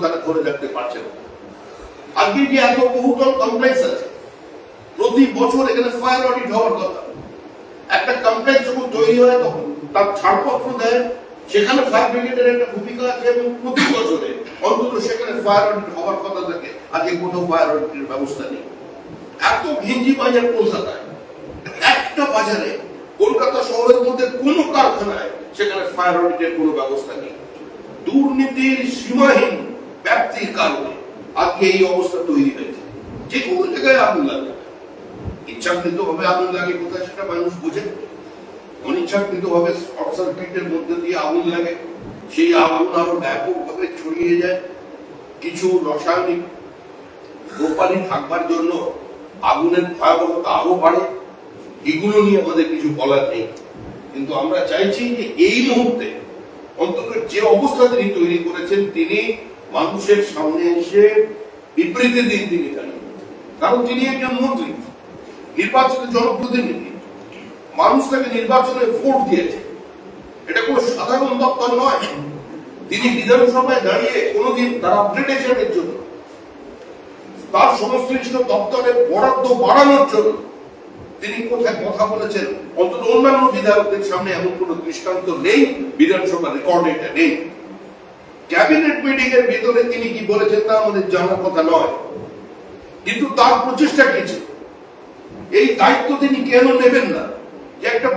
তারা ধরে রাখতে পারছে না। আজকে যে এত বহুতল কমপ্লেক্স আছে, প্রতি বছর এখানে ফায়ার অডিট হওয়ার কথা। একটা কমপ্লেক্স যখন তৈরি হয় তখন তার ছাড়পত্র দেয়, সেখানে ফায়ার ব্রিগেডের একটা ভূমিকা আছে এবং প্রতি বছরে অন্তত সেখানে ফায়ার অডিট হওয়ার কথা থাকে। আজকে কোনো ফায়ার অডিটের ব্যবস্থা নেই। এত ঘিঞ্জি বাজার কলকাতায়, একটা বাজারে কলকাতা শহরের মধ্যে কোনো কারখানায় সেখানে ফায়ার অডিটের কোনো ব্যবস্থা নেই। দুর্নীতির সীমাহীন ব্যাপ্তির কারণে আজকে এই অবস্থা তৈরি হয়েছে। যে কোনো জায়গায় আগুন লাগে, ইচ্ছাকৃত ভাবে আগুন লাগে কোথায় সেটা মানুষ বোঝে, অনিচ্ছাকৃত ভাবে শর্ট সার্কিটের মধ্যে দিয়ে আগুন লাগে, সেই আগুন আরো ব্যাপকভাবে ছড়িয়ে যায়। কিছু রাসায়নিক প্রপালি থাকবার জন্য আগুনের ভয়াবহতা আরো বাড়ে। এগুলো নিয়ে আমাদের কিছু বলার নেই, কিন্তু আমরা চাইছি যে এই মুহূর্তে অন্তত যে অবস্থা তিনি তৈরি করেছেন, তিনি মানুষের সামনে এসে বিবৃতি দিন তিনি জানেন। কারণ তিনি একজন মন্ত্রী, নির্বাচিত জনপ্রতিনিধি, মানুষ তাকে নির্বাচনে ভোট দিয়েছে, এটা কোনো সাধারণ দপ্তর নয়। তিনি বিধানসভায় দাঁড়িয়ে কোনোদিন তার আপগ্রেডেশনের জন্য, তার সংশ্লিষ্ট দপ্তরের বরাদ্দ বাড়ানোর জন্য তিনি কোথায় কথা বলেছেন, অন্তত অন্যান্য বিধায়কদের সামনে এমন কোন দৃষ্টান্ত নেই, বিধানসভা রেকর্ড এটা নেই। ক্যাবিনেট মিটিং এর ভিতরে তিনি কি বলেছেন তা আমাদের জানার কথা নয়, কিন্তু তার প্রচেষ্টা কি ছিল, এই দায়িত্ব তিনি কেন নেবেন না? যে একটা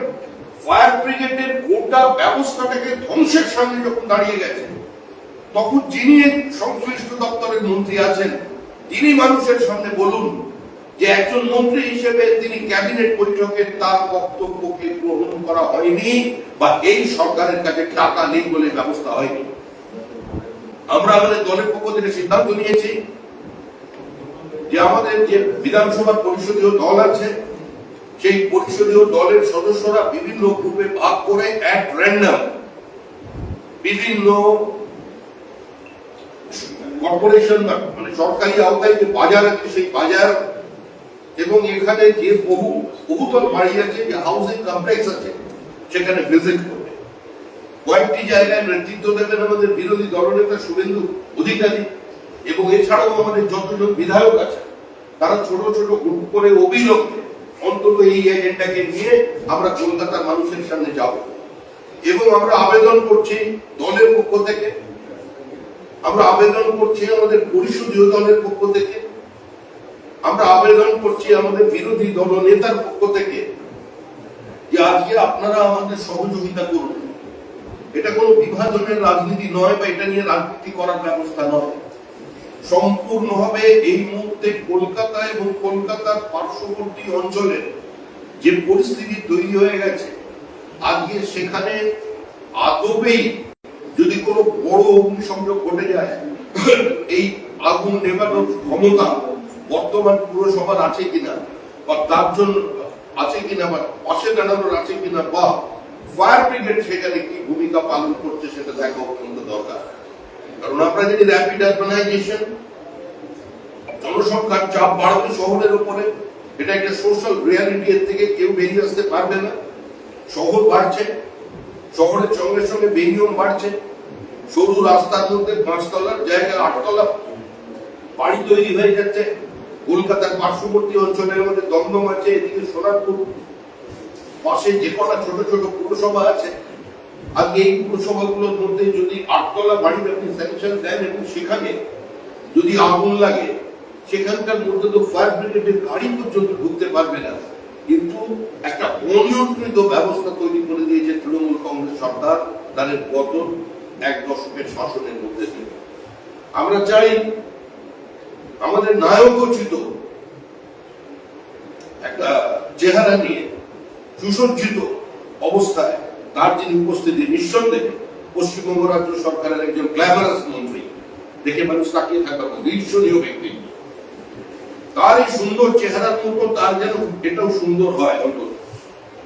ফায়ার ব্রিগেডের গোটা ব্যবস্থাটাকে ধ্বংসের সামনে যখন দাঁড়িয়ে গেছে, তখন যিনি সংশ্লিষ্ট দপ্তরের মন্ত্রী আছেন তিনি মানুষের সামনে বলুন যে একজন মন্ত্রী হিসেবে তিনি ক্যাবিনেট বৈঠকে তার বক্তব্যকে গ্রহণ করা হয়নি বা এই সরকারের কাছে টাকা নেই বলে ব্যবস্থা হয়নি। আমরা আমাদের দলের পক্ষ থেকে সিদ্ধান্ত নিয়েছি যে আমাদের যে বিধানসভা পরিষদীয় দল আছে, সেই পরিষদীয় দলের সদস্যরা বিভিন্ন গ্রুপে ভাগ করে এট র্যান্ডম বিভিন্ন কর্পোরেশন মানে সরকারি আওতায় যে বাজার আছে সেই বাজার এবং এখানে যে বহুতল বাড়ি আছে, যে হাউসিং কমপ্লেক্স আছে, সেখানে ভিজিট করবে। কয়েকটি জায়গায় নেতৃত্ব দেবেন আমাদের বিরোধী দলনেতা শুভেন্দু অধিকারী, এবং এছাড়াও আমাদের যতজন বিধায়ক আছে তারা ছোট ছোট গ্রুপ করে অবিলম্বে অন্তত এই এজেন্ডাকে নিয়ে আমরা কলকাতার মানুষের সামনে যাব। এবং আমরা আবেদন করছি দলের পক্ষ থেকে, আমরা আবেদন করছি আমাদের পরিষদীয় দলের পক্ষ থেকে, আমরা আবেদন করছি আমাদের বিরোধী দল নেতার পক্ষ থেকে যে আজকে আপনারা আমাদের সহযোগিতা করুন। এটা কোনো বিভাজনের রাজনীতি নয় বা এটা নিয়ে রাজনীতি করার ব্যবস্থা নয়। সম্পূর্ণভাবে এই মুহূর্তে কলকাতা এবং কলকাতার পার্শ্ববর্তী অঞ্চলে যে পরিস্থিতি তৈরি হয়ে গেছে, আজকে সেখানে আদবেই যদি কোনো বড় অগ্নিসংযোগ ঘটে যায়, এই আগুন নেভানোর ক্ষমতা বর্তমান পুরসভার আছে কিনা বা তার জন্য আছে কিনা বা পাশে দাঁড়ানোর আছে কিনা বা ফায়ার ব্রিগেড সেখানে কি ভূমিকা পালন করছে সেটা দেখা অত্যন্ত দরকার। কারণ আমরা যদি র্যাপিড আরবানাইজেশন, জনসংখ্যার চাপ বাড়বে শহরের উপরে, এটা একটা সোশ্যাল রিয়ালিটি, এর থেকে কেউ বেরিয়ে আসতে পারবে না। শহর বাড়ছে, শহরের সঙ্গে সঙ্গে বেনিয়ম বাড়ছে, সরু রাস্তার মধ্যে 5 তলার জায়গায় 8 তলা বাড়ি তৈরি হয়ে যাচ্ছে। কলকাতার পার্শ্ববর্তী অঞ্চলের মধ্যে দমদম আছে, এদিকে সোনারপুর, পাশে যে কটা ছোট ছোট পুরসভা আছে, আজকে এই পুরসভাগুলোর মধ্যে যদি 8 তলা বাড়ির আপনি স্যাংশন দেন এবং সেখানে যদি আগুন লাগে, সেখানকার মধ্যে তো ফায়ার ব্রিগেডের গাড়ি পর্যন্ত ঢুকতে পারবে না। কিন্তু একটা অনিয়ন্ত্রিত ব্যবস্থা তৈরি করে দিয়েছে তৃণমূল কংগ্রেস সরকার তাদের গত 1 দশকের শাসনের মধ্যে দিয়ে। আমরা চাই আমাদের নায়কোচিত একটা চেহারা নিয়ে সুসজ্জিত অবস্থায় তার যিনি উপস্থিতি, নিঃসন্দেহে পশ্চিমবঙ্গ রাজ্য সরকারের একজন গ্ল্যামারাস মন্ত্রী, দেখে মানুষ তাকিয়ে থাকার মতো ঈর্ষণীয় ব্যক্তি। তার এই সুন্দর চেহারার মতো তার যেন এটাও সুন্দর হয়, অন্তত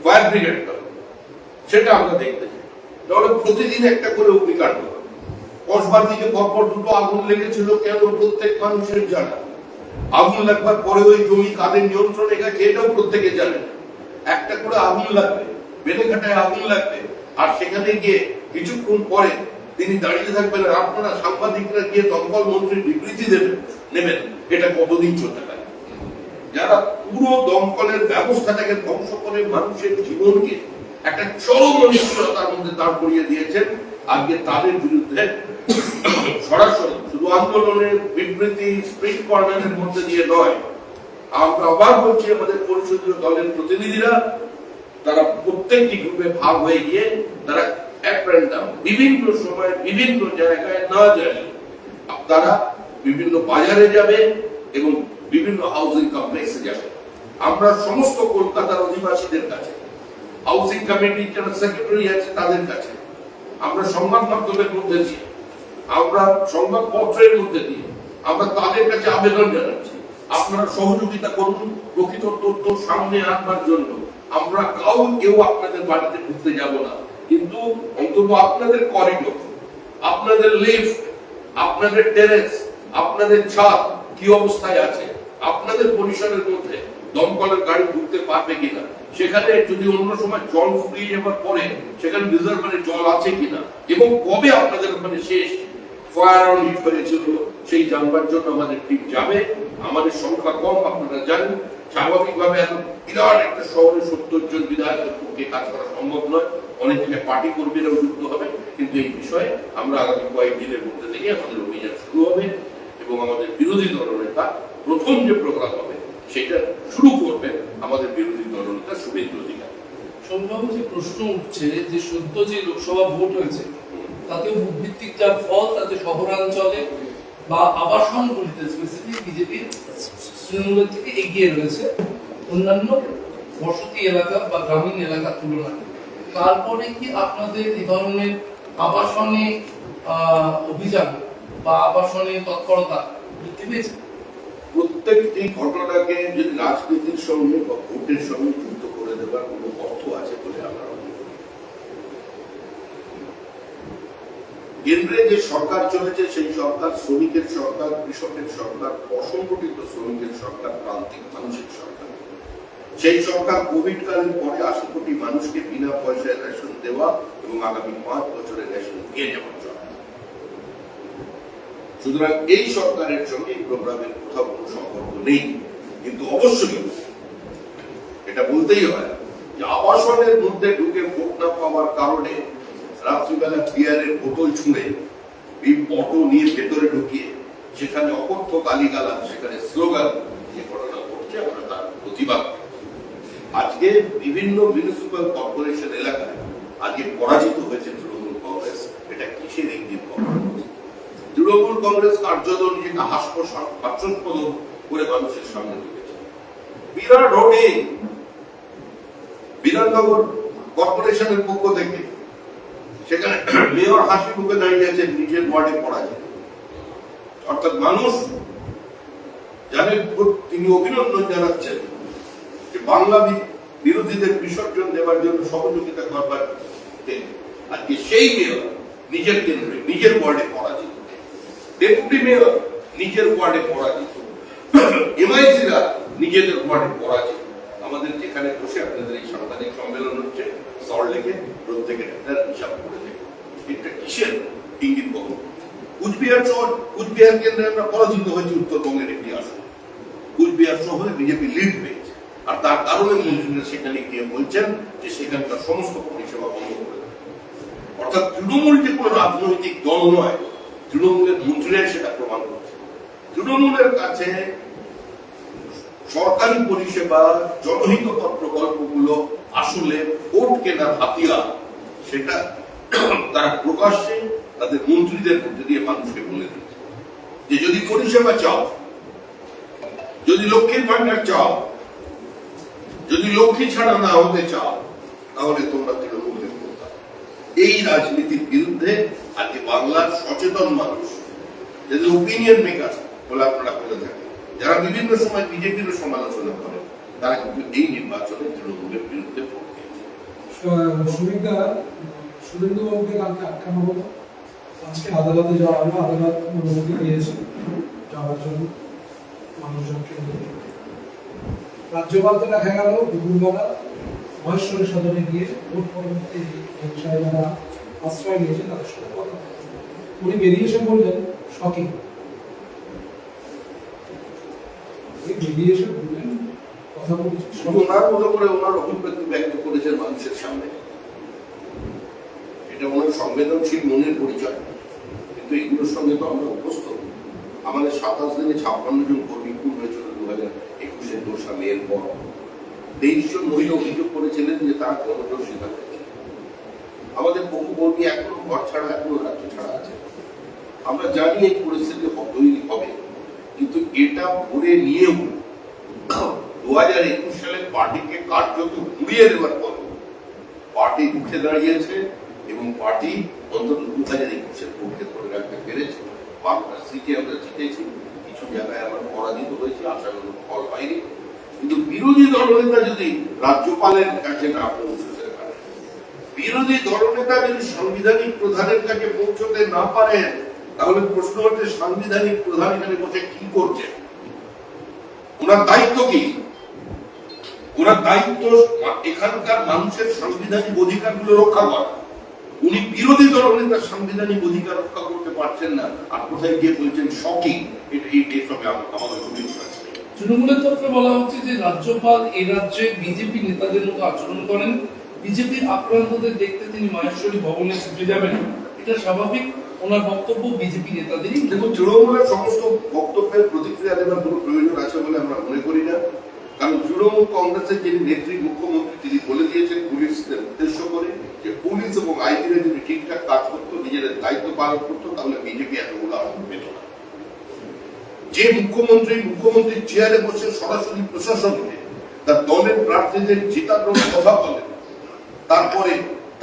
ফায়ার ব্রিগেডটা, সেটা আমরা দেখতে চাই। তাহলে প্রতিদিন একটা করে অগ্নিকাণ্ড, কসবার দিকে পরপর 2টো আগুন লেগেছিল, কেন প্রত্যেক মানুষের জানা। আগুন লাগবার পরে ওই জমি কাদের নিয়ন্ত্রণে গেছে এটাও প্রত্যেকে জানে। একটা করে আগুন লাগবে, বেলেঘাটায় আগুন লাগবে, আর সেখানে গিয়ে কিছুক্ষণ পরে তিনি দাঁড়িয়ে থাকবেন আর আপনারা সাংবাদিকরা গিয়ে দমকল মন্ত্রীর বিবৃতি নেবেন, এটা কতদিন চলতে পারে? যারা পুরো দমকলের ব্যবস্থাটাকে ধ্বংস করে মানুষের জীবনকে একটা চরম অনিশ্চয়তার মধ্যে দাঁড় করিয়ে দিয়েছেন, আজকে তাদের বিরুদ্ধে সরাসরি শুধু আন্দোলনের বিবৃতি স্প্রিট কর্নারের মধ্যে দিয়ে নয়, আমরা আবার বলছি আমাদের পরিষদীয় দলের প্রতিনিধিরা তারা প্রত্যেকটি গ্রুপে ভাগ হয়ে গিয়ে তারা বিভিন্ন সময় বিভিন্ন জায়গায় না যায়, তারা বিভিন্ন বাজারে যাবে এবং বিভিন্ন হাউজিং কমপ্লেক্সে যাবে। আমরা সমস্ত কলকাতার অধিবাসীদের কাছে, হাউজিং কমিটির যারা সেক্রেটারি আছে তাদের কাছে, আমরা সংবাদ মাধ্যমের মধ্যে দিয়ে, আমরা সংবাদপত্রের মধ্যে দিয়ে আমরা তাদের কাছে আবেদন জানাচ্ছি, আপনারা সহযোগিতা করুন প্রকৃত তথ্য সামনে আনবার জন্য। আমরা কেউ আপনাদের বাড়িতে ঢুকতে যাব না, কিন্তু অন্তত আপনাদের করিডোর, আপনাদের লিফট, আপনাদের টেরেস, আপনাদের ছাদ কি অবস্থায় আছে, আপনাদের পরিসরের মধ্যে দমকলের গাড়ি ঢুকতে পারবে কিনা, সেখানে যদি অন্য সময় জল ফুরিয়ে যাবার পরে সেখানে রিজার্ভারে জল আছে কিনা, এবং কবে আপনাদের ওখানে শেষ ফায়ার অডিট হয়েছিল সেই জানবার জন্য আমাদের টিম যাবে। আমাদের সংখ্যা কম, আপনারা জানেন, স্বাভাবিকভাবে এত বিরাট একটা শহরে 70 জন বিধায়কের পক্ষে কাজ করা সম্ভব নয়, অনেক জায়গায় পার্টি কর্মীরাও যুক্ত হবে, কিন্তু এই বিষয়ে আমরা আগামী কয়েকদিনের মধ্যে থেকে আমাদের অভিযান শুরু হবে এবং আমাদের বিরোধী দলনেতা প্রথম যে প্রোগ্রাম হবে সেটা শুরু করবেন আমাদের বিরোধী দলনেতা শুভেন্দু অধিকারী। সম্ভব যে প্রশ্ন উঠছে যে সদ্য যে লোকসভা ভোট হয়েছে তাতে ভোট ভিত্তিক যা ফল, তাতে শহরাঞ্চলে বা আবাসনগুলিতে স্পেসিফিক বিজেপি তৃণমূলের থেকে এগিয়ে রয়েছে অন্যান্য বসতি এলাকা বা গ্রামীণ এলাকার তুলনায়। তারপরে কি আপনাদের এই ধরনের আবাসনে অভিযান বা আবাসনে তৎপরতা বৃদ্ধি পেয়েছে? প্রত্যেকটি ঘটনাকে যদি রাজনীতির সঙ্গে বা ভোটের সঙ্গে যুক্ত করে দেওয়ার কোনো অর্থ আছে বলে আমরা মনে করি। কেন্দ্রে যে সরকার চলেছে সেই সরকার শ্রমিকের সরকার, কৃষকের সরকার, অসংগঠিত শ্রমিকের সরকার, প্রান্তিক মানুষের সরকার। সেই সরকার কোভিড কালের পরে 80 কোটি মানুষকে বিনা পয়সায় রেশন দেওয়া এবং আগামী 5 বছরে রেশন দিয়ে যাওয়ার সরকার। সুতরাং এই সরকারের সঙ্গে এই প্রোগ্রামের কোথাও কোনো সম্পর্ক নেই, কিন্তু অবশ্যই এটা বলতেই হয় যে আবাসনের মধ্যে ঢুকে ভোট না পাওয়ার কারণে রাত্রিবেলা বিয়ারের বোতল ছুঁড়ে অটো নিয়ে ভেতরে ঢুকিয়ে সেখানে অকথ্য গালিগালাজ, সেখানে স্লোগান, যে ঘটনা ঘটছে আমরা তার প্রতিবাদ। আজকে বিভিন্ন মিউনিসিপ্যাল কর্পোরেশন এলাকায় আজকে পরাজিত হয়েছে তৃণমূল কংগ্রেস। এটা কিসের ইঙ্গিত? তৃণমূল কংগ্রেস কার্যদল নিজেকে হাস্যস্পদ করে মানুষের সামনে রেখেছে। বিরাট হোর্ডিং বিধাননগর কর্পোরেশনের পক্ষ থেকে, সেখানে মেয়র হাসি মুখে দাঁড়িয়ে আছে নিজের ওয়ার্ডে পরাজিত। অর্থাৎ মানুষ যাদের তিনি অভিনন্দন জানাচ্ছেন যে বাংলা বিরোধীদের বিসর্জন দেওয়ার জন্য সহযোগিতা করবার, আজকে সেই মেয়র নিজের কেন্দ্রে নিজের ওয়ার্ডে পরাজিত, ডেপুটি মেয়র নিজের ওয়ার্ডে পরাজিত, এমআইসিরা নিজেদের ওয়ার্ডে পরাজিত। আমাদের যেখানে বসে আপনাদের এই সাংবাদিক সম্মেলন হচ্ছে সল্টলেকে, প্রত্যেকের একটা হিসাব করে দেখুন এটা কিসের ইঙ্গিত বহন। কুচবিহার শহর, কুচবিহার কেন্দ্রে আমরা পরাজিত হয়েছি উত্তরবঙ্গের একটি আসন। কুচবিহার শহরে বিজেপি লিড পেয়েছে, আর তার কারণে মন্ত্রীরা সেখানে গিয়ে বলছেন যে সেখানকার সমস্ত পরিষেবা বন্ধ করে দেবে। অর্থাৎ তৃণমূল যে কোনো রাজনৈতিক দল নয়, তৃণমূলের মন্ত্রীরা সেটা প্রমাণ করছে। তৃণমূলের কাছে সরকারি পরিষেবা, জনহিতকর প্রকল্পগুলো আসলে ভোট কেনার হাতিয়ার, সেটা তারা প্রকাশ্যে তাদের মন্ত্রীদের মধ্যে দিয়ে মানুষকে বলে দিচ্ছে যে যদি পরিষেবা চাও, যদি লক্ষ্মীর ভান্ডার চাও, যদি লক্ষ্মী ছাড়া না হতে চাও, তাহলে তোমরা তৃণমূলের ভোট দাও। এই রাজনীতির বিরুদ্ধে আজকে বাংলার সচেতন মানুষ, যাদের ওপিনিয়ন মেকার বলে আপনারা বলে থাকেন, যারা বিভিন্ন সময় বিজেপির সমালোচনা করেন, তারা কিন্তু এই নির্বাচনে তৃণমূলের বিরুদ্ধে ভোট দিয়েছে। শুভেন্দু বাবুকে কালকে আটকানো হলো, আজকে আদালতে যাওয়া হলো, আদালত অনুমতি দিয়েছে যাওয়ার জন্য মানুষজনকে। রাজ্যপালকে দেখা গেল দুপুরবেলা মহেশ্বরী সদনে গিয়ে ভোট পরবর্তী যারা আশ্রয় নিয়েছে তাদের সাথে কথা বলে। উনি বেরিয়ে এসে বললেন শকিং, বেরিয়ে এসে বললেন কথা বলছি ওনার মতো করে ওনার অভিব্যক্তি ব্যক্ত করেছেন মানুষের সামনে, এটা ওনার সংবেদনশীল মনের পরিচয়। কিন্তু এগুলোর সঙ্গে তো আমরা অভ্যস্ত। আমাদের 27 দিনে 56 জন কর্মী খুন হয়েছিল 2021-এর 2 মের পর। 23 জন মহিলা অভিযোগ করেছিলেন যে তারা গণজোর শিকার হয়েছে। আমাদের বহু কর্মী এখনো ঘর ছাড়া, এখনো রাজ্য ছাড়া আছে। আমরা জানি এই পরিস্থিতি তৈরি হবে, কিন্তু এটা ভরে নিয়েও 2021 সালে পার্টিকে কার্যত ঘুরিয়ে দেওয়ার পর পার্টি উঠে দাঁড়িয়েছে এবং পার্টি অন্তত 2021-এর পক্ষে ধরে রাখতে পেরেছে। বাংলা সিটে আমরা জিতেছি, কিছু জায়গায় আমরা পরাজিত হয়েছি, আশানুরূপ ফল পাইনি। কিন্তু বিরোধী দলনেতা যদি রাজ্যপালের কাছে না পৌঁছতে পারে, বিরোধী দলনেতা যদি সাংবিধানিক প্রধানের কাছে পৌঁছতে না পারেন, তাহলে প্রশ্ন হচ্ছে সাংবিধানিক প্রধান এখানে বসে কি করছে? ওনার দায়িত্ব কি? ওনার দায়িত্ব এখানকার মানুষের সাংবিধানিক অধিকারগুলো রক্ষা করা। উনি বিরোধী দলনেতার সাংবিধানিক অধিকার রক্ষা করতে পারছেন না, আর কোথায় গিয়ে বলছেন শকিং। এই সবে আমাদের অভিজ্ঞতা। তৃণমূলের তরফে বলা হচ্ছে যে রাজ্যপাল এই রাজ্যে বিজেপি নেতাদের মতো আচরণ করেন, বিজেপির আক্রান্তদের দেখতে তিনি মাহেশ্বরী ভবনে ছুটে যাবেন, এটা স্বাভাবিক। ওনার বক্তব্য বিজেপি নেতাদেরই। দেখুন, তৃণমূলের সমস্ত বক্তব্যের প্রতিক্রিয়া দেওয়ার কোনো প্রয়োজন আছে বলে আমরা মনে করি না। কারণ তৃণমূল কংগ্রেসের যিনি নেত্রী, মুখ্যমন্ত্রী, তিনি বলে দিয়েছেন পুলিশদের উদ্দেশ্য করে যে পুলিশ এবং আইপিরা যদি ঠিকঠাক কাজ করতো, নিজেদের দায়িত্ব পালন করতো, তাহলে বিজেপি এতগুলো আসন পেত না। যে মুখ্যমন্ত্রীর চেয়ারে বসে সরাসরি প্রশাসনকে তার দলের প্রার্থীদের জেতানোর কথা বলেন, তারপরে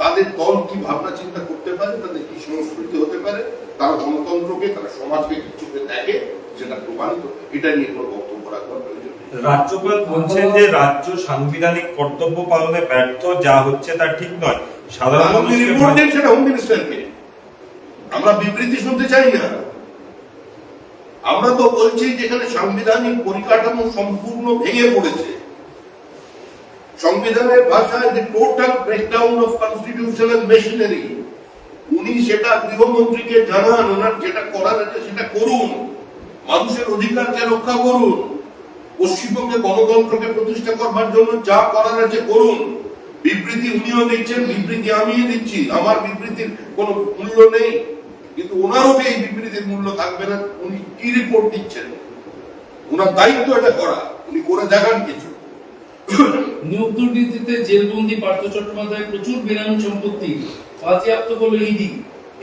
তাদের দল কি ভাবনা চিন্তা করতে পারে, তাদের কি সংস্কৃতি হতে পারে, তারা গণতন্ত্রকে, তারা সমাজকে কি চোখে দেখে, সেটা প্রমাণিত। এটা নিয়ে কোনো বক্তব্য রাখবার প্রয়োজন নেই। রাজ্যপাল বলছেন যে রাজ্য সাংবিধানিক কর্তব্য পালনে ব্যর্থ, যা হচ্ছে তা ঠিক নয়। সাধারণ রিপোর্ট দেন সেটা হোম মিনিস্টারকে, আমরা বিবৃতি শুনতে চাই না। আমরা তো বলছি যেখানে সাংবিধানিক পরিকাঠামো সম্পূর্ণ ভেঙে পড়েছে, সংবিধানের ভাষায় যে total breakdown of constitutional machinery, উনি সেটা গৃহমন্ত্রীকে জানান, ওনার যেটা করার আছে সেটা করুন, মানুষের অধিকারকে রক্ষা করুন, পশ্চিমবঙ্গে গণতন্ত্রকে প্রতিষ্ঠা করবার জন্য যা করার আছে করুন। বিবৃতি উনিও দিচ্ছেন, বিবৃতি আমিও দিচ্ছি, আমার বিবৃতির কোনো মূল্য নেই, কিন্তু ওনারও এই বিবৃতির মূল্য থাকবে না। উনি কি রিপোর্ট দিচ্ছেন? ওনার দায়িত্ব এটা করা, উনি করে দেখান কিছু। নিয়োগ দুর্নীতিতে জেলবন্দি পার্থ চট্টোপাধ্যায় প্রচুর বেনামি সম্পত্তি বাজেয়াপ্ত করলো ইডি।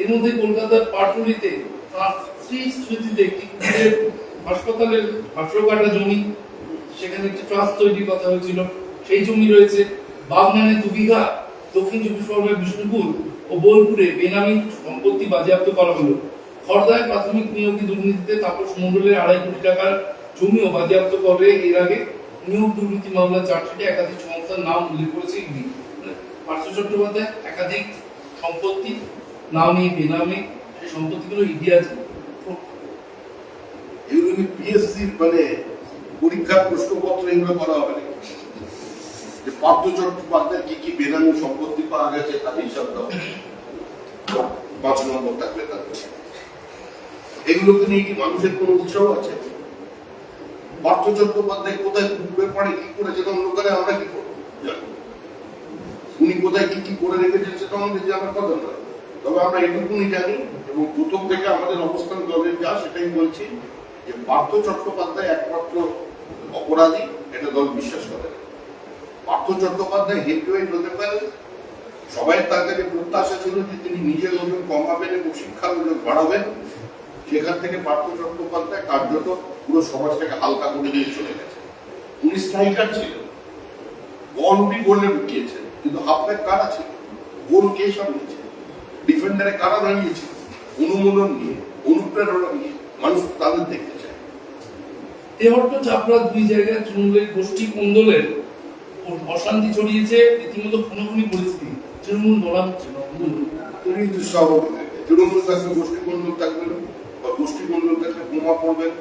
এর মধ্যে কলকাতার পাটুলিতে তার স্ত্রীর স্মৃতিতে একটি হাসপাতালের 18 কাঠা জমি, সেখানে একটি ট্রাস্ট তৈরির কথা হয়েছিল, সেই জমি রয়েছে। বাগনানে 2 বিঘা, দক্ষিণ 24 পরগনার বিষ্ণুপুর ও বোলপুরে বেনামি সম্পত্তি বাজেয়াপ্ত করা হলো। খড়দায় প্রাথমিক নিয়োগী দুর্নীতিতে তাপস মণ্ডলের 2.5 কোটি টাকার জমিও বাজেয়াপ্ত করে। এর আগে নিয়োগ দুর্নীতি মামলার চার্জশিটে একাধিক সংস্থার নাম উল্লেখ করেছে ইডি। পার্থ চট্টোপাধ্যায় একাধিক সম্পত্তি নামে বেনামে, সেই সম্পত্তিগুলো ইডি আছে। এগুলো কি পিএসসি মানে পরীক্ষার প্রশ্নপত্র এগুলো করা হবে না? যে পার্থ চট্টোপাধ্যায় কি কি বেনামি সম্পত্তি পাওয়া গেছে তার হিসাব দাও, 5 নম্বর থাকবে তাদের। এগুলোকে নিয়ে কি মানুষের কোনো উৎসাহ আছে? পার্থ চট্টোপাধ্যায় কোথায় ঘুরে পড়ে, কি করেছে, অন্য করে আমরা কি করবো? উনি কোথায় কি কি করে রেখেছেন সেটা আমাদের জানার কথা নয়। তবে আমরা এটুকুনি জানি এবং প্রথম থেকে আমাদের অবস্থান দলের যা সেটাই বলছি যে পার্থ চট্টোপাধ্যায় একমাত্র অপরাধী, এটা দল বিশ্বাস করে। পার্থ চট্টোপাধ্যায় হেভিওয়েট হতে পারে, সবাই তার কাছে প্রত্যাশা ছিল যে তিনি নিজের ওজন কমাবেন এবং শিক্ষার ওজন বাড়াবেন। সেখান থেকে পার্থ চট্টোপাধ্যায় কার্যত পুরো সমাজটাকে হালকা করে দিয়ে চলে গেছে। উনি স্ট্রাইকার ছিলেন, বল উনি গোলে ঢুকিয়েছেন, কিন্তু হাফব্যাক কারা ছিল, গোল কে সামনেছে, ডিফেন্ডারে কারা দাঁড়িয়েছিল, অনুমোদন নিয়ে, অনুপ্রেরণা নিয়ে, মানুষ তাদের দেখতে চায়। তেহট্ট চাপড়া 2 জায়গায় তৃণমূলের গোষ্ঠী কোন্দলের অশান্তি ছড়িয়েছে, রীতিমতো খুনোখুনি পরিস্থিতি। তৃণমূল বলা হচ্ছে তৃণমূল থাকলে গোষ্ঠী কন্দল থাকবে না, বা গোষ্ঠী কন্দল থাকলে বোমা পড়বেন,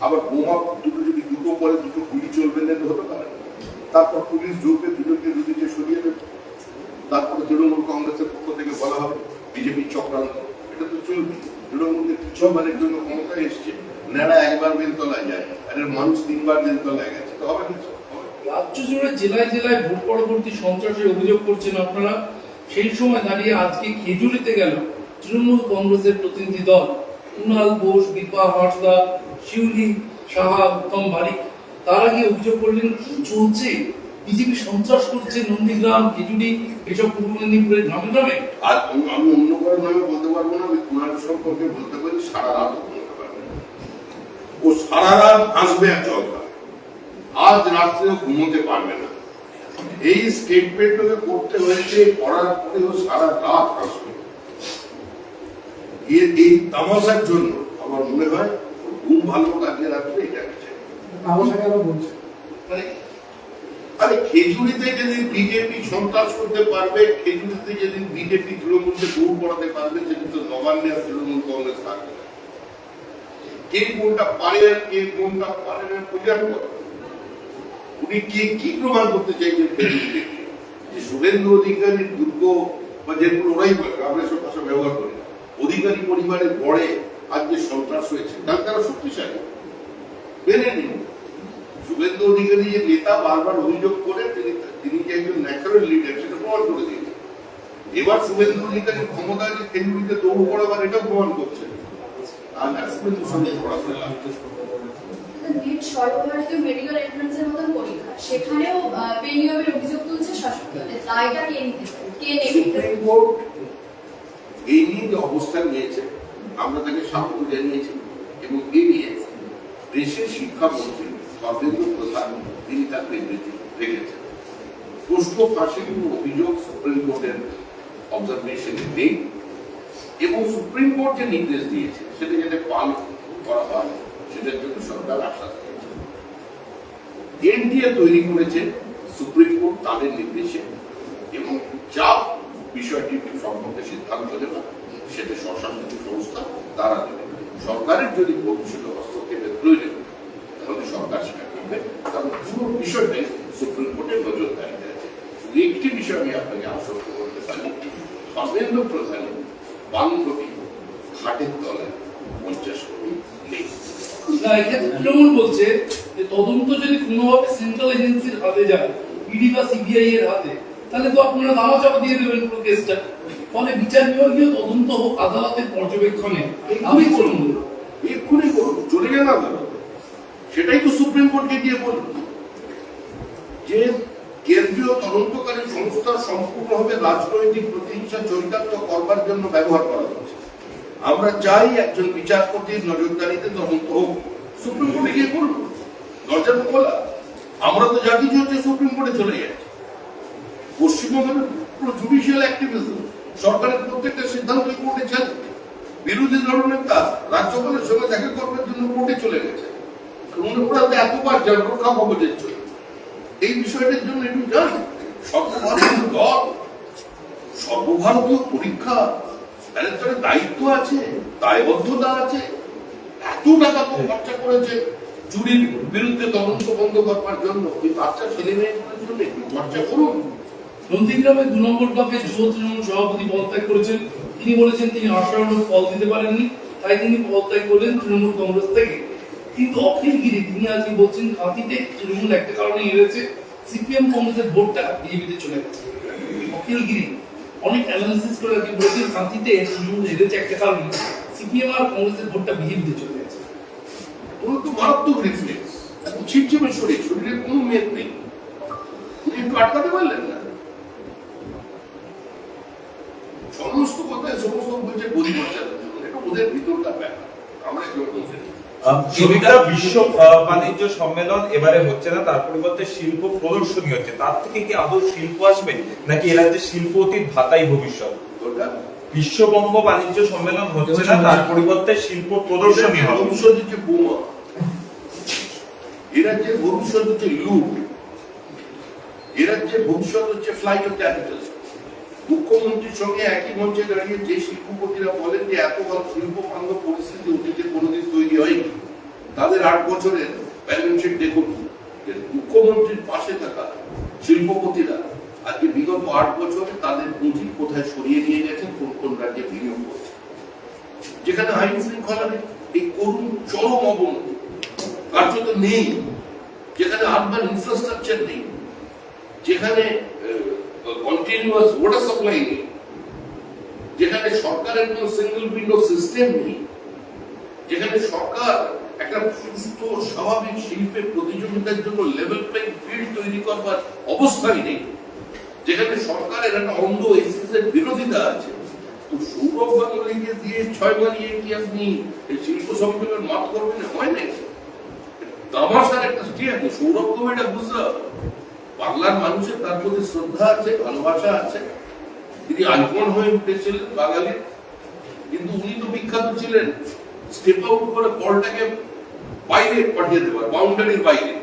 আবার বোমা দুটো পরে দুটো গুলি চলবে না, হতে পারে। তারপর পুলিশ ঢুকবে, দুটোকে দুদিকে সরিয়ে দেবে, তারপরে তৃণমূল কংগ্রেসের পক্ষ থেকে বলা হবে বিজেপির চক্রান্ত, এটা তো চলবে। তৃণমূলের কিছুবারের জন্য ক্ষমতায় এসছে, নেড়া একবার বেলতলায় যায়, আর এর মানুষ 3 বার বেলতলায় গেছে, তো হবে কিছু? রাজ্য জুড়ে জেলায় জেলায় ভোট পরবর্তী সন্ত্রাসের অভিযোগ করছেন আপনারা। সেই সময় দাঁড়িয়ে আজকে খেজুরিতে গেল তৃণমূল কংগ্রেসের প্রতিনিধি দল, কুণাল ঘোষ, দীপা হাঁসদা, শিউলি সাহা, উত্তম বারিক। তারা গিয়ে অভিযোগ করলেন কি চলছে, বিজেপি সন্ত্রাস করছে নন্দীগ্রাম, খেজুরি, এসব পূর্ব মেদিনীপুরের গ্রামে গ্রামে। আর আমি অন্য কারোর নামে বলতে পারবো না, আমি কুণাল সম্পর্কে বলতে পারি সারা রাত বলতে পারবো না। ও সারা রাত আসবে আর চলবে, আজ রাত্রেও ঘুমোতে পারবে না। এই স্টেটমেন্টটাকে করতে হয়েছে, করার পরেও সারা রাত আসবে। এই তামাশার জন্য আমার মনে হয় ঘুম ভালো কাজে রাত্রে এটা গেছে। তামাশা কেন বলছে? মানে আরে খেজুরিতে যেদিন বিজেপি সন্ত্রাস করতে পারবে, খেজুরিতে যেদিন বিজেপি তৃণমূলকে দূর করাতে পারবে, সেদিন তো নবান্নে আর তৃণমূল কংগ্রেস থাকবে না। কে কোনটা পারে আর কে কোনটা পারে না বোঝার কথা। উনি কি প্রমাণ করতে চাইছেন খেজুরিতে? যে শুভেন্দু অধিকারীর দুর্গ বা যেগুলো ওরাই বলে, আমরা সব ভাষা ব্যবহার করি, অধিকারী পরিবারের গড়ে আজ যে সন্ত্রাস হয়েছে তার তারা শক্তিশালী মেনে নিন। শুভেন্দু অধিকারী যে নেতা বারবার অভিযোগ করে তিনি যে একজন ন্যাচারাল লিডার সেটা প্রমাণ করে দিয়েছে। এবার শুভেন্দু অধিকারীর ক্ষমতা যে খেজুরিতে দৌড় করাবার এটাও প্রমাণ করছে। আর না শুভেন্দুর সঙ্গে পড়া করে লাভ। নিট সর্বভারতীয় মেডিকেল এন্ট্রান্সের মতন পরীক্ষা, সেখানেও বেনিয়মের অভিযোগ তুলছে শাসক দল। দায়টা কে নিতে পারে, কে নেবে? সুপ্রিম কোর্ট এই নিয়ে যে অবস্থান নিয়েছে আমরা তাকে স্বাগত জানিয়েছি, এবং এ নিয়ে দেশের শিক্ষামন্ত্রী ধর্মেন্দ্র প্রধান তিনি তার বিবৃতি রেখেছেন। প্রশ্ন ফাঁসের কোনো অভিযোগ সুপ্রিম কোর্টের অবজারভেশনে নেই, এবং সুপ্রিম কোর্ট যে নির্দেশ দিয়েছে সেটা যাতে পালন করা হয় সেটার জন্য সরকার আশ্বাস দিয়েছে। এনটিএ তৈরি করেছে সুপ্রিম কোর্ট তাদের নির্দেশে, এবং যা বিষয়টি সম্পর্কে সিদ্ধান্ত নেবে সেটা স্বশাসিত সংস্থা তারা দেবে। সরকারের যদি ভবিষ্যতে হস্তক্ষেপের প্রয়োজন তাহলে সরকার সেটা করবে, কারণ পুরো বিষয়টাই সুপ্রিম কোর্টের নজরদারিতে আছে। একটি বিষয় আমি আপনাকে আশ্বস্ত করতে পারি, ধর্মেন্দ্র প্রধানের 52 কোটি খাটের তলায় 50 কোটি নেই। না, এক্ষেত্রে তৃণমূল বলছে যে তদন্ত যদি কোনোভাবে সেন্ট্রাল এজেন্সির হাতে যায়, ইডি বা সিবিআই এর হাতে, তাহলে তো আপনারা ধামাচাপা দিয়ে দেবেন পুরো কেসটা। ফলে বিচার বিভাগীয় তদন্ত হোক আদালতের পর্যবেক্ষণে, আমি তৃণমূল এক্ষুনি করুন, চলে যান আদালতে। সেটাই তো সুপ্রিম কোর্টকে গিয়ে বলুন যে কেন্দ্রীয় তদন্তকারী সংস্থা সম্পূর্ণভাবে রাজনৈতিক প্রতিহিংসা চরিতার্থ করবার জন্য ব্যবহার করা হচ্ছে। আমরা চাই একজন বিচারপতির নজরদারিতে তদন্ত হোক। সুপ্রিম কোর্টে গিয়ে বলুন, দরজা তো খোলা। আমরা তো যা কিছু হচ্ছে সুপ্রিম কোর্টে চলে যাচ্ছি। পশ্চিমবঙ্গের পুরো জুডিশিয়াল অ্যাক্টিভিজম, সরকারের প্রত্যেকটা সিদ্ধান্ত কোর্টে চলে। বিরোধী দলনেতা রাজ্যপালের সঙ্গে দেখা করবার জন্য কোর্টে চলে গেছে। ওরা তো এতবার যান রক্ষা কবচের চলে। এই বিষয়টার জন্য একটু জান, সর্বভারতীয় দল, সর্বভারতীয় পরীক্ষা, তাদের তো দায়িত্ব আছে, দায়বদ্ধতা আছে। এত টাকা তো খরচা করেছে চুরির বিরুদ্ধে তদন্ত বন্ধ করবার জন্য, ওই বাচ্চা ছেলে মেয়েগুলোর জন্য একটু খরচা করুন। নন্দীগ্রামের 2 নম্বর ব্লকে যুব তৃণমূল সভাপতি পদত্যাগ করেছেন। তিনি বলেছেন তিনি আশানুরূপ ফল দিতে পারেননি, তাই তিনি পদত্যাগ করলেন তৃণমূল কংগ্রেস থেকে। কিন্তু অখিল গিরি তিনি আজকে বলছেন কাঁথিতে তৃণমূল একটা কারণে হেরেছে, সিপিএম কংগ্রেসের ভোটটা বিজেপিতে চলে গেছে। অখিল গিরি অনেক অ্যানালিসিস করে আজকে বলছেন কাঁথিতে তৃণমূল হেরেছে একটা কারণে, সিপিএম আর কংগ্রেসের ভোটটা বিজেপিতে চলে গেছে। ওরা তো মারাত্মক রিফ্লেক্স, ছিটছিমে শরীরে কোনো মেদ নেই। উনি একটু আটকাতে পারলেন না। সমস্ত কথায় সমস্ত বলছে পরিবর্তনের জন্য, এটা ওদের ভিতরকার ব্যাপার, আমরা কেউ বলতে নেই। বিশ্ব বাণিজ্য সম্মেলন এবারে হচ্ছে না, তার পরিবর্তে শিল্প প্রদর্শনী হচ্ছে। তার থেকে কি আদৌ শিল্প আসবে, নাকি এ রাজ্যে শিল্প অতীত ভাতাই ভবিষ্যৎ? বিশ্ববঙ্গ বাণিজ্য সম্মেলন হচ্ছে না, তার পরিবর্তে শিল্প প্রদর্শনী হবে। ভবিষ্যৎ হচ্ছে বোমা, এ রাজ্যের ভবিষ্যৎ হচ্ছে লুট, এ রাজ্যের ভবিষ্যৎ হচ্ছে ফ্লাইট অফ ক্যাপিটাল। মুখ্যমন্ত্রীর সঙ্গে একই মঞ্চে দাঁড়িয়ে যে শিল্পপতিরা বলেন যে এত বড় শিল্প বান্ধব পরিস্থিতি অতীতে কোনোদিন তৈরি হয়নি, তাদের 8 বছরের ব্যালেন্স শিট দেখুন। মুখ্যমন্ত্রীর পাশে থাকা শিল্পপতিরা আজকে বিগত 8 বছরে তাদের পুঁজি কোথায় সরিয়ে নিয়ে গেছেন, কোন কোন রাজ্যে বিনিয়োগ করছে। যেখানে আইন শৃঙ্খলা নেই, এই করুণ চরম অবনতি কার্যত নেই, যেখানে আরবান ইনফ্রাস্ট্রাকচার নেই, যেখানে কন্টিনিউয়াস ওয়াটার সাপ্লাই নেই, যেখানে সরকারের কোনো সিঙ্গেল উইন্ডো সিস্টেম নেই, যেখানে সরকার একটা সুস্থ স্বাভাবিক শিল্পের প্রতিযোগিতার জন্য লেভেল প্লেইং ফিল্ড তৈরি করবার অবস্থায় নেই, যেখানে সরকারের একটা অন্ধ এর বিরোধিতা আছে, তো সৌরভ গাঙ্গুলিকে দিয়ে 6 মারিয়ে কি আপনি এই শিল্প সম্মেলন মাত করবেন? হয় নাই। তামাশার একটা স্টে আছে, সৌরভকে এটা বুঝতে হবে। বাংলার মানুষের তার প্রতি শ্রদ্ধা আছে, ভালোবাসা আছে, তিনি আইকন হয়ে উঠেছিলেন বাঙালির, কিন্তু উনি তো বিখ্যাত ছিলেন স্টেপ আউট করে বলটাকে বাইরে পাঠিয়ে দেওয়ার, বাউন্ডারির বাইরে।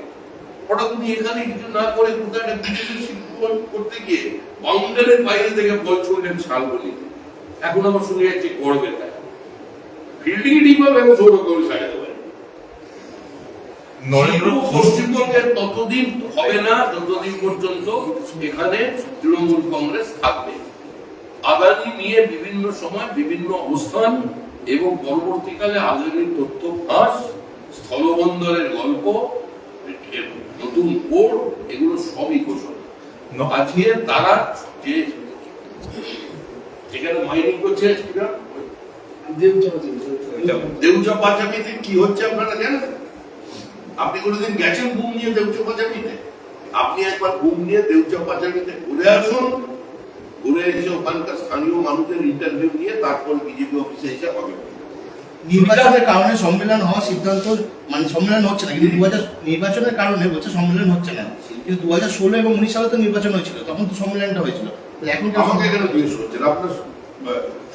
ওটা উনি এখানে কিছু না করে কোথাও একটা বিদেশি শিল্প করতে গিয়ে বাউন্ডারির বাইরে থেকে বল ছুঁড়লেন শালবনিতে। এখন আমার শুনে যাচ্ছে গর্বের কাজ, ফিল্ডিং টিমও এবং সৌরভ সাজা দেবেন। পশ্চিমবঙ্গের ততদিন হবে না যতদিন পর্যন্ত এখানে তৃণমূল কংগ্রেস থাকবে। আদানি নিয়ে বিভিন্ন সময় বিভিন্ন অবস্থান এবং পরবর্তীকালে আদানির তথ্য ফাঁস, স্থলবন্দরের গল্প, নতুন পোর্ট, এগুলো সবই ঘোষণা। আজকে তারা যে যেখানে মাইনিং করছে দেউচা পাঁচামিতে কি হচ্ছে আপনারা জানেন? আপনি কোনোদিন গেছেন বুম নিয়ে দেউচা পাঁচামিতে? আপনি একবার বুম নিয়ে দেউচা পাঁচামিতে ঘুরে আসুন, ঘুরে এসে ওখানকার স্থানীয় মানুষদের ইন্টারভিউ নিয়ে তারপর বিজেপি অফিসে এসে হবে। নির্বাচনের কারণে সম্মেলন হওয়ার সিদ্ধান্ত, মানে সম্মেলন হচ্ছে না, কিন্তু 2000 নির্বাচনের কারণে বলছে সম্মেলন হচ্ছে না, কিন্তু 2016 এবং 19 সালে তো নির্বাচন হয়েছিল, তখন তো সম্মেলনটা হয়েছিল। এখন আমাকে কেন জিজ্ঞেস করছেন? আপনার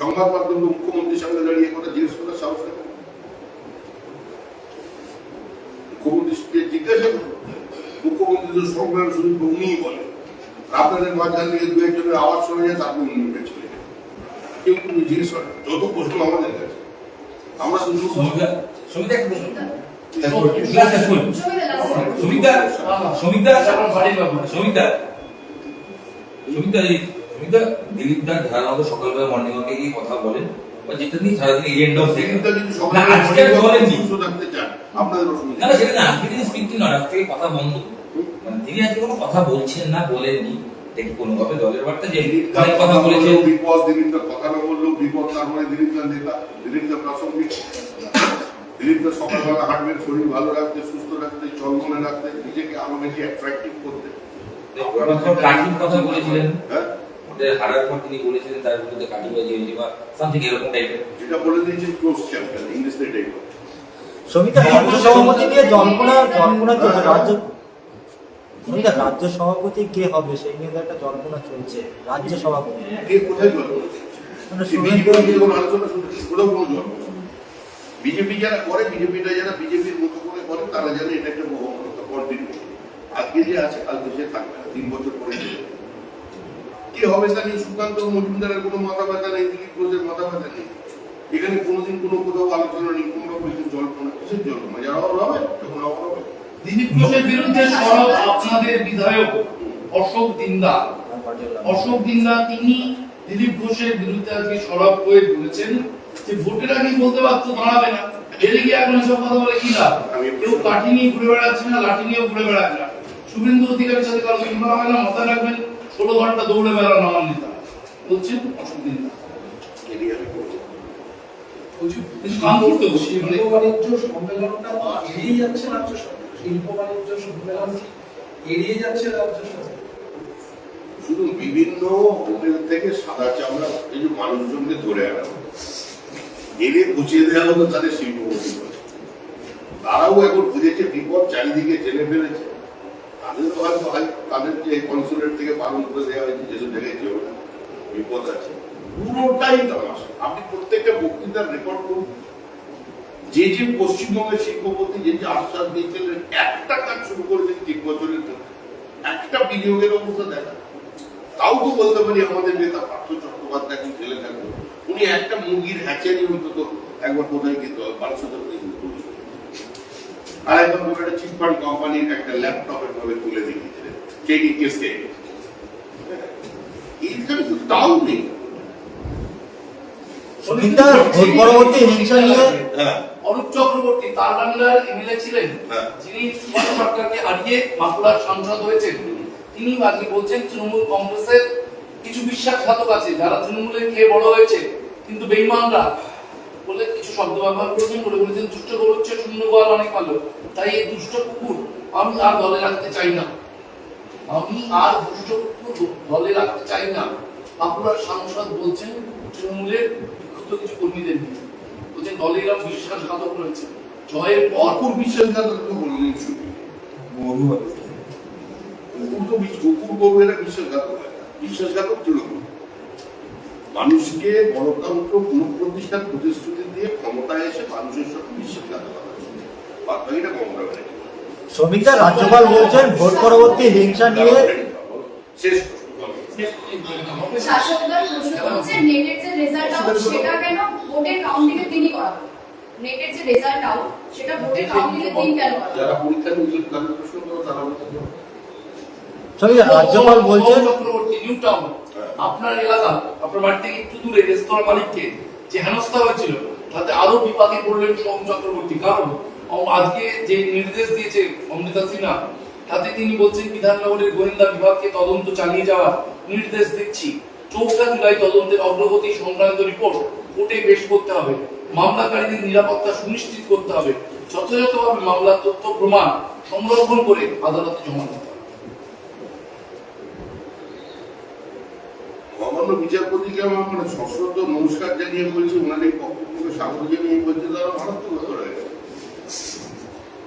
সংবাদ মাধ্যমে মুখ্যমন্ত্রীর সঙ্গে দাঁড়িয়ে কথা জিজ্ঞেস করার সাহস নেই? মুখ্যমন্ত্রীকে জিজ্ঞাসা করুন। মুখ্যমন্ত্রী তো সম্মেলন শুধু উনিই বলেন, আপনাদের মাঝখান থেকে দু একজনের আওয়াজ শোনা যায়, তারপর উনি উঠেছিলেন। কেউ কিন্তু জিজ্ঞেস করেন, যত প্রশ্ন আমাদের কাছে, আমরা শুধু সকালবেলা মর্নিং ওয়াকে গিয়ে কথা বলেন, যেটা নিয়ে সারাদিন এজেন্ড অফ থেকে রাখতে চান, আপনাদের অসুবিধা না, সেটা না, আজকে তিনি স্পিকটি নয়, আজ থেকে কথা বন্ধ। মানে তিনি আজকে কোনো কথা বলছেন না, বলেননি, দেখি কোনোভাবে দলের বার্তা যে অনেক কথা বলেছেন। বিপদ, দিলীপটা কথা না বললেও বিপদ, তার মানে দিলীপটা নেতা, দিলীপটা প্রাসঙ্গিক। দিলীপটা সকালবেলা হাঁটবেন শরীর ভালো রাখতে, সুস্থ রাখতে, চলমনে রাখতে, নিজেকে আরো বেশি অ্যাট্রাক্টিভ করতে। কাটিং কথা বলেছিলেন, হ্যাঁ, হারার পর তিনি বলেছিলেন তার বিরুদ্ধে কাটিং বাজি হয়েছে বা সামথিং এরকম টাইপের, যেটা বলে দিয়েছেন ক্লোজ চ্যাপ্টার, ইংলিশে এটাই বলে। সমিতা রাজ্য সভাপতি নিয়ে জল্পনা চলছে, রাজ্য সভাপতি কে হবে সেই নিয়ে একটা জল্পনা চলছে। রাজ্য সভাপতি কে কোথায় জল্পনা চলছে? আলোচনা শুনছি, কোথাও কোনো জল্পনা। বিজেপি যারা করে, বিজেপিটা যারা বিজেপির মতো করে করে, তারা জানে এটা একটা বহুমূল্য কন্টিনিউ। আজকে যে আছে কালকে সে থাকবে না, 3 বছর পরে কি হবে তা নিয়ে সুকান্ত মজুমদারের কোনো মাথা ব্যথা নেই, দিলীপ ঘোষের মাথা ব্যথা নেই। এখানে কোনোদিন কোনো কোথাও আলোচনা নেই, কোনো রকম জল্পনা। কিসের জল্পনা? যারা হবে তখন হবে। দিলীপ ঘোষের বিরুদ্ধে সরব আপনাদের বিধায়ক অশোক দিন্দা, তিনি দিলীপ ঘোষের বিরুদ্ধে আজকে সরব হয়ে বলেছেন যে ভোটের আগে বলতে পারতো দাঁড়াবে না, এদিকে গিয়ে এখন এসব কথা বলে কি লাভ? কেউ কাঠি নিয়ে ঘুরে বেড়াচ্ছে না, লাঠি নিয়েও ঘুরে বেড়ায় না। শুভেন্দু অধিকারীর সাথে কারো তুলনা হয় না, মাথায় রাখবেন। 16 ঘন্টা দৌড়ে বেড়ানো আমার নেতা বলছেন অশোক দিন্দা। শিল্প বাণিজ্য সম্মেলনটা এড়িয়ে যাচ্ছে রাজ্য সরকার, শিল্প বাণিজ্য সম্মেলন এড়িয়ে যাচ্ছে রাজ্য সরকার। শুধু বিভিন্ন হোটেল থেকে সাদা চামড়া এই যে মানুষজনকে ধরে আনা, এনে গুছিয়ে দেওয়া হতো তাদের শিল্পপতি। তারাও এখন বুঝেছে বিপদ চারিদিকে জেনে ফেলেছে, তাদেরও হয়তো তাদের যে কনসুলেট থেকে বারণ করে দেওয়া হয়েছে যেসব জায়গায় যেও না, বিপদ আছে। পুরোটাই তামাশা। আপনি প্রত্যেকটা বক্তৃতার রেকর্ড করুন, যে যে পশ্চিমবঙ্গের শিল্পপতি যে যে আশ্বাস দিয়েছিলেন, একটা কাজ শুরু করেছেন 3 বছরের মধ্যে, একটা বিনিয়োগের অবস্থা দেখা। তাও তো বলতে পারি আমাদের নেতা পার্থ চট্টোপাধ্যায় এখন ঠেলে থাকবে, উনি একটা মুরগির হ্যাচারি অন্তত একবার কোথায় কিন্তু 1200 আর একবার কোনো একটা চিটফান্ড কোম্পানির একটা ল্যাপটপের ভাবে তুলে দেখিয়েছিলেন, সেই কেসকে এইখানে তো তাও নেই। শ্রমিকরা ভোট পরবর্তী হিংসা নিয়ে হ্যাঁ অরূপ চক্রবর্তী তার বাংলার এমএলএ ছিলেন, হ্যাঁ। যিনি সুভাষ সরকারকে হারিয়ে বাঁকুড়ার সাংসদ হয়েছেন, তিনি আজকে বলছেন তৃণমূল কংগ্রেসের কিছু বিশ্বাসঘাতক আছে যারা তৃণমূলে খেয়ে বড় হয়েছে কিন্তু বেইমানরা বলে কিছু শব্দ ব্যবহার করেছেন, বলেছেন দুষ্ট গরুচ্ছে শূন্য গোয়াল অনেক ভালো, তাই এই দুষ্ট কুকুর আমি আর দলে রাখতে চাই না, আমি আর দুষ্ট কুকুর দলে রাখতে চাই না। বাঁকুড়ার সাংসদ বলছেন তৃণমূলের বিক্ষুব্ধ কিছু কর্মীদের নিয়ে, বলছেন দলে এরা বিশ্বাসঘাতক রয়েছে, জয়ের পর অর্কুর বিশ্বাসঘাতক তো বললেন শুধু কুকুর গরুরা বিশ্বাসঘাতক হয় না। বিশ্বাসঘাতক তৃণমূল মানুষকে গণতন্ত্র পুনঃপ্রতিষ্ঠার প্রতিশ্রুতি দিয়ে ক্ষমতায় এসে মানুষের সাথে বিশ্বাসঘাতকতা করে। বাদবাকিটা মমতা ব্যানার্জি। শ্রমিকরা রাজ্যপাল বলছেন ভোট পরবর্তী হিংসা নিয়ে শেষ শাসক দল প্রশ্ন করছে নেটের যে রেজাল্ট আউট সেটা কেন ভোটের কাউন্টিংয়ে তিনি করাবেন, নেটের যে রেজাল্ট আউট সেটা ভোটের কাউন্টিংয়ে তিনি কেন করাবেন? যারা পরীক্ষা নিয়ে তাদের প্রশ্ন করো তারা শ্রমিকরা রাজ্যপাল বলছেন চক্রবর্তী নিউ টাউন আপনার এলাকা, আপনার বাড়ি থেকে একটু দূরে রেস্তোরাঁ মালিককে যে হেনস্থা হয়েছিল তাতে আরো বিপাকে পড়লেন সোম চক্রবর্তী, কারণ আজকে যে নির্দেশ দিয়েছে অমৃতা সিনহা তাতে তিনি বলছেন বিধাননগরের গোয়েন্দা বিভাগকে তদন্ত চালিয়ে যাওয়ার নির্দেশ দিচ্ছি, 4 জুলাই তদন্তের অগ্রগতি সংক্রান্ত রিপোর্ট কোর্টে পেশ করতে হবে, মামলাকারীদের নিরাপত্তা সুনিশ্চিত করতে হবে, যথাযথভাবে মামলার তথ্য প্রমাণ সংরক্ষণ করে আদালতে জমা দিতে হবে। মহামান্য বিচারপতিকে আমার মানে সশ্রদ্ধ নমস্কার জানিয়ে বলছি, ওনার এই পক্ষকে স্বাগত জানিয়ে বলছে তারা মারাত্মক ব্যাপার হয়ে গেছে।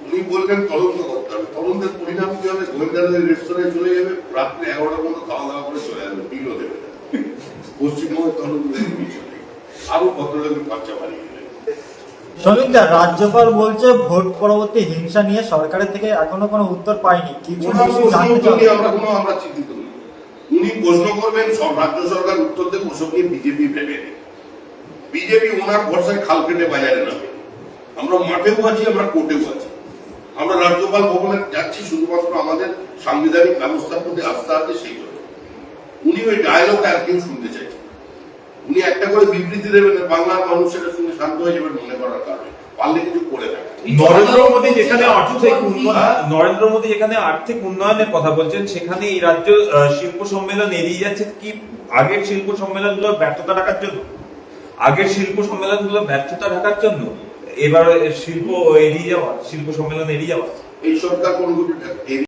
উনি বললেন তদন্ত করতে হবে, তদন্তের পরিণাম কি হবে? গোয়েন্দাদের রেস্তোরাঁয় চলে যাবে, রাত্রে 11টার মতো খাওয়া দাওয়া করে চলে যাবে, বিলও দেবে না। পশ্চিমবঙ্গের তদন্তের বিষয় নেই, আরো ভদ্রলোকের খরচা বাড়িয়ে দেবে। শ্রমিকরা রাজ্যপাল বলছে ভোট পরবর্তী হিংসা নিয়ে সরকারের থেকে এখনো কোনো উত্তর পায়নি, কিছু ওনার কিছু প্রশ্ন জানতে উত্তর চান। নিয়ে আমরা চিন্তিত নই। উনি প্রশ্ন করবেন, সব রাজ্য সরকার উত্তর দেবে, ওসব নিয়ে বিজেপি ভেবে নেই। বিজেপি ওনার ভরসায় খাল কেটে বাজারে নামে। আমরা মাঠেও আছি, আমরা কোর্টেও আছি। আমরা রাজ্যপাল ভবনে যাচ্ছি শুধুমাত্র আমাদের সাংবিধানিক ব্যবস্থার প্রতি আস্থা আছে সেই জন্য। উনি ওই ডায়লগ আর কেউ শুনতে চাইছেন। উনি একটা করে বিবৃতি দেবেন, বাংলার মানুষ সেটা শুনে শান্ত হয়ে যাবেন মনে করার কারণে, পারলে কিছু করে দেবেন। নরেন্দ্র মোদী যেখানে আর্থিক উন্নয়নের কথা বলছেন, সেখানে এই রাজ্য শিল্প সম্মেলন এড়িয়ে যাচ্ছে কি আগের শিল্প সম্মেলনগুলোর ব্যর্থতা ঢাকার জন্য? এবার শিল্প সম্মেলন এড়িয়ে যাওয়া এই সরকার কোনো কিছু